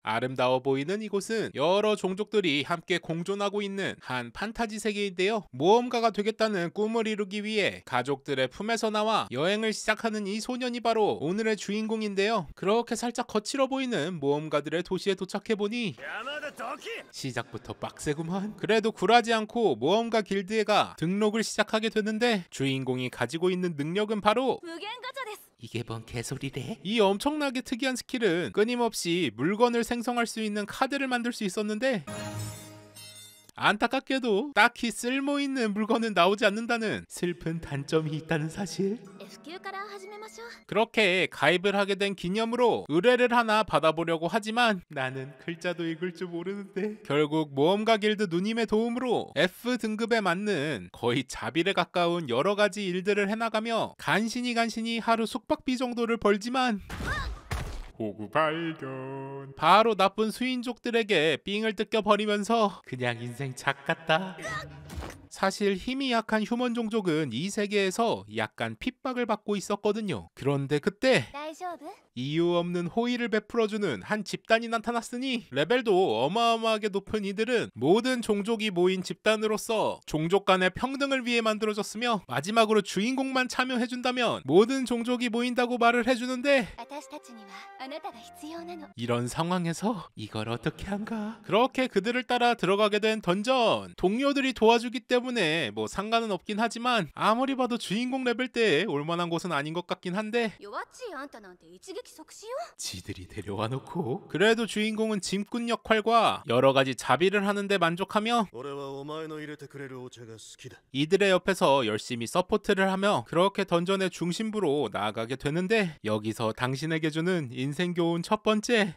아름다워 보이는 이곳은 여러 종족들이 함께 공존하고 있는 한 판타지 세계인데요. 모험가가 되겠다는 꿈을 이루기 위해 가족들의 품에서 나와 여행을 시작하는 이 소년이 바로 오늘의 주인공인데요. 그렇게 살짝 거칠어 보이는 모험가들의 도시에 도착해보니 시작부터 빡세구만. 그래도 굴하지 않고 모험가 길드에 가 등록을 시작하게 되는데, 주인공이 가지고 있는 능력은 바로 이게 뭔 개소리래? 이 엄청나게 특이한 스킬은 끊임없이 물건을 생성할 수 있는 카드를 만들 수 있었는데, 안타깝게도 딱히 쓸모있는 물건은 나오지 않는다는 슬픈 단점이 있다는 사실. 그렇게 가입을 하게 된 기념으로 의뢰를 하나 받아보려고 하지만 나는 글자도 읽을 줄 모르는데, 결국 모험가 길드 누님의 도움으로 F등급에 맞는 거의 자비에 가까운 여러가지 일들을 해나가며 간신히 하루 숙박비 정도를 벌지만, 호구 발견. 바로 나쁜 수인족들에게 삥을 뜯겨버리면서 그냥 인생 작같다. 사실 힘이 약한 휴먼 종족은 이 세계에서 약간 핍박을 받고 있었거든요. 그런데 그때 이유 없는 호의를 베풀어주는 한 집단이 나타났으니, 레벨도 어마어마하게 높은 이들은 모든 종족이 모인 집단으로서 종족 간의 평등을 위해 만들어졌으며, 마지막으로 주인공만 참여해준다면 모든 종족이 모인다고 말을 해주는데, 이런 상황에서 이걸 어떻게 한가. 그렇게 그들을 따라 들어가게 된 던전. 동료들이 도와주기 때문에 뭐 상관은 없긴 하지만, 아무리 봐도 주인공 레벨대에 올만한 곳은 아닌 것 같긴 한데, 지들이 데려와 놓고 그래도 주인공은 짐꾼 역할과 여러가지 자비를 하는데 만족하며 이들의 옆에서 열심히 서포트를 하며 그렇게 던전의 중심부로 나아가게 되는데, 여기서 당신에게 주는 인생 교훈 첫 번째: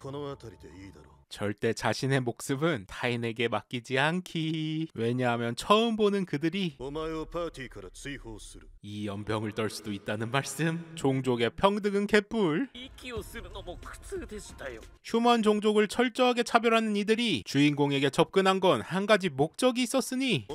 절대 자신의 목숨은 타인에게 맡기지 않기. 왜냐하면 처음 보는 그들이 이 연병을 떨 수도 있다는 말씀. 종족의 평등은 개뿔. 휴먼 종족을 철저하게 차별하는 이들이 주인공에게 접근한 건 한 가지 목적이 있었으니,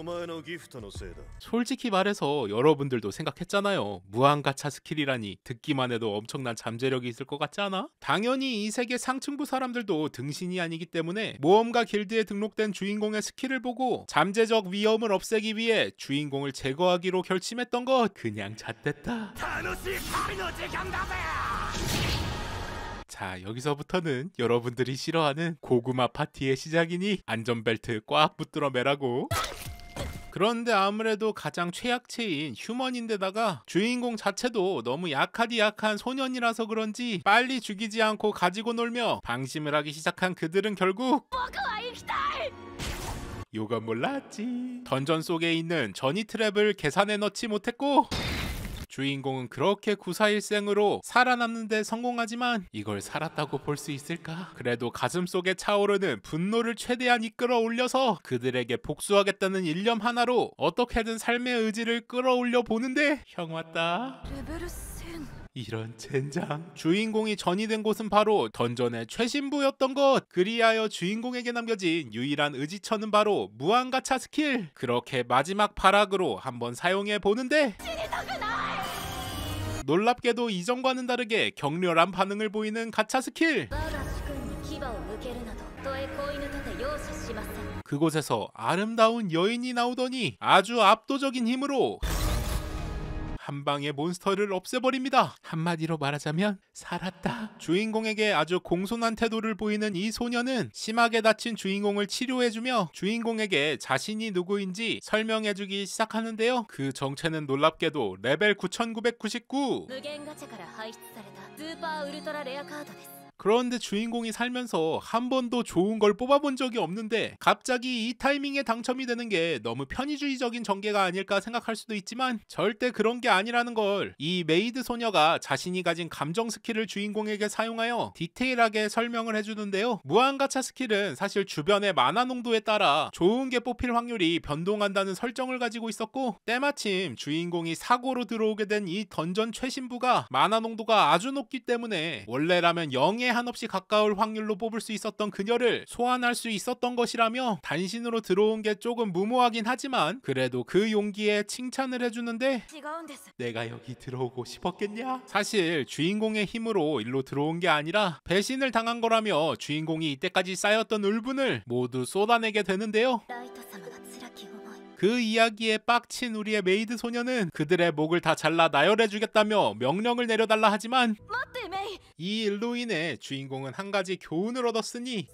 솔직히 말해서 여러분들도 생각했잖아요. 무한가차 스킬이라니 듣기만 해도 엄청난 잠재력이 있을 것 같지 않아? 당연히 이 세계 상층부 사람들도 등신이 아니기 때문에 모험가 길드에 등록된 주인공의 스킬을 보고 잠재적 위험을 없애기 위해 주인공을 제거하기로 결심했던 것. 그냥 잣됐다. 자, 여기서부터는 여러분들이 싫어하는 고구마 파티의 시작이니 안전벨트 꽉 붙들어 매라고. 그런데 아무래도 가장 최약체인 휴먼인데다가 주인공 자체도 너무 약하디 약한 소년이라서 그런지 빨리 죽이지 않고 가지고 놀며 방심을 하기 시작한 그들은 결국 요건 몰랐지. 던전 속에 있는 전이 트랩을 계산해 넣지 못했고, 주인공은 그렇게 구사일생으로 살아남는 데 성공하지만 이걸 살았다고 볼 수 있을까? 그래도 가슴속에 차오르는 분노를 최대한 이끌어 올려서 그들에게 복수하겠다는 일념 하나로 어떻게든 삶의 의지를 끌어올려 보는데, 형 왔다. 이런 젠장. 주인공이 전이 된 곳은 바로 던전의 최신부였던 것. 그리하여 주인공에게 남겨진 유일한 의지처는 바로 무한가차 스킬. 그렇게 마지막 발악으로 한번 사용해 보는데, 놀랍게도 이전과는 다르게 격렬한 반응을 보이는 가차 스킬. 그곳에서 아름다운 여인이 나오더니 아주 압도적인 힘으로 한 방에 몬스터를 없애버립니다. 한마디로 말하자면 살았다. 주인공에게 아주 공손한 태도를 보이는 이 소녀는 심하게 다친 주인공을 치료해주며 주인공에게 자신이 누구인지 설명해주기 시작하는데요. 그 정체는 놀랍게도 레벨 9999. 그런데 주인공이 살면서 한 번도 좋은 걸 뽑아본 적이 없는데 갑자기 이 타이밍에 당첨이 되는 게 너무 편의주의적인 전개가 아닐까 생각할 수도 있지만, 절대 그런 게 아니라는 걸 이 메이드 소녀가 자신이 가진 감정 스킬을 주인공에게 사용하여 디테일하게 설명을 해주는데요. 무한가차 스킬은 사실 주변의 마나 농도에 따라 좋은 게 뽑힐 확률이 변동한다는 설정을 가지고 있었고, 때마침 주인공이 사고로 들어오게 된 이 던전 최신부가 마나 농도가 아주 높기 때문에 원래라면 0의 생에 한없이 가까울 확률로 뽑을 수 있었던 그녀를 소환할 수 있었던 것이라며 단신으로 들어온 게 조금 무모하긴 하지만 그래도 그 용기에 칭찬을 해주는데 내가 여기 들어오고 싶었겠냐? 사실 주인공의 힘으로 일로 들어온 게 아니라 배신을 당한 거라며 주인공이 이때까지 쌓였던 울분을 모두 쏟아내게 되는데요. 그 이야기에 빡친 우리의 메이드 소녀는 그들의 목을 다 잘라 나열해주겠다며 명령을 내려달라 하지만 이 일로 인해 주인공은 한 가지 교훈을 얻었으니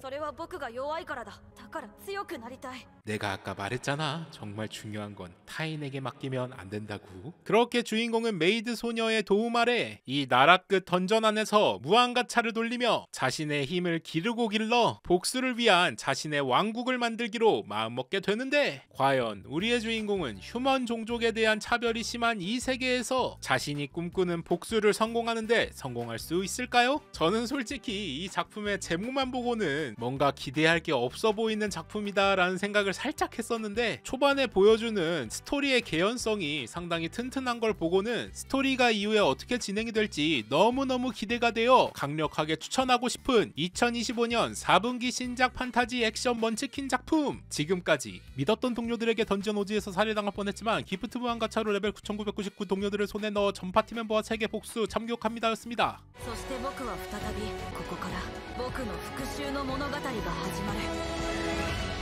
내가 아까 말했잖아. 정말 중요한 건 타인에게 맡기면 안 된다고. 그렇게 주인공은 메이드 소녀의 도움 아래 이 나라 끝 던전 안에서 무한가차를 돌리며 자신의 힘을 기르고 길러 복수를 위한 자신의 왕국을 만들기로 마음먹게 되는데 과연 우리의 주인공은 휴먼 종족에 대한 차별이 심한 이 세계에서 자신이 꿈꾸는 복수를 성공하는데 성공할 수 있을까요? 저는 솔직히 이 작품의 제목만 보고는 뭔가 기대할 게 없어 보이는 작품이다 라는 생각을 살짝 했었는데 초반에 보여주는 스토리의 개연성이 상당히 튼튼한 걸 보고는 스토리가 이후에 어떻게 진행이 될지 너무너무 기대가 되어 강력하게 추천하고 싶은 2025년 4분기 신작 판타지 액션 먼치킨 작품. 지금까지 믿었던 동료들에게 던전 오지에서 살해당할 뻔했지만 기프트 무한가차로 레벨 9999 동료들을 손에 넣어 전파티 멤버와 세계 복수 참교합니다 였습니다. そして僕は再びここから僕の復讐の物語が始まる。